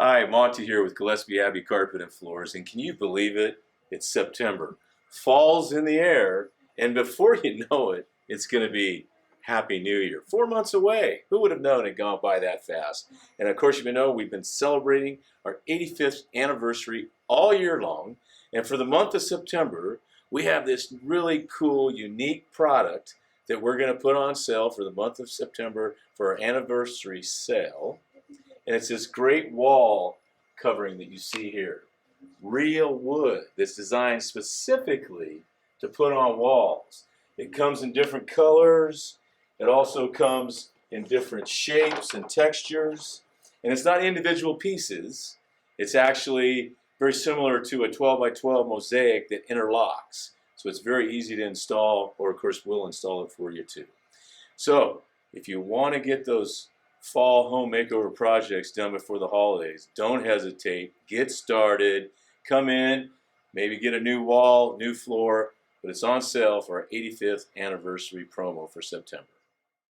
Hi, Monty here with Gillespie Abbey Carpet and Floors, and can you believe it? It's September. Fall's in the air, and before you know it, it's going to be Happy New Year. 4 months away. Who would have known it gone by that fast? And of course, you know we've been celebrating our 85th anniversary all year long, and for the month of September, we have this really cool, unique product that we're going to put on sale for the month of September for our anniversary sale. And it's this great wall covering that you see here. Real wood that's designed specifically to put on walls. It comes in different colors. It also comes in different shapes and textures. And it's not individual pieces. It's actually very similar to a 12 by 12 mosaic that interlocks. So it's very easy to install, or of course we'll install it for you too. So if you want to get those fall home makeover projects done before the holidays, don't hesitate. Get started. Come in, maybe get a new wall, new floor, but it's on sale for our 85th anniversary promo for September.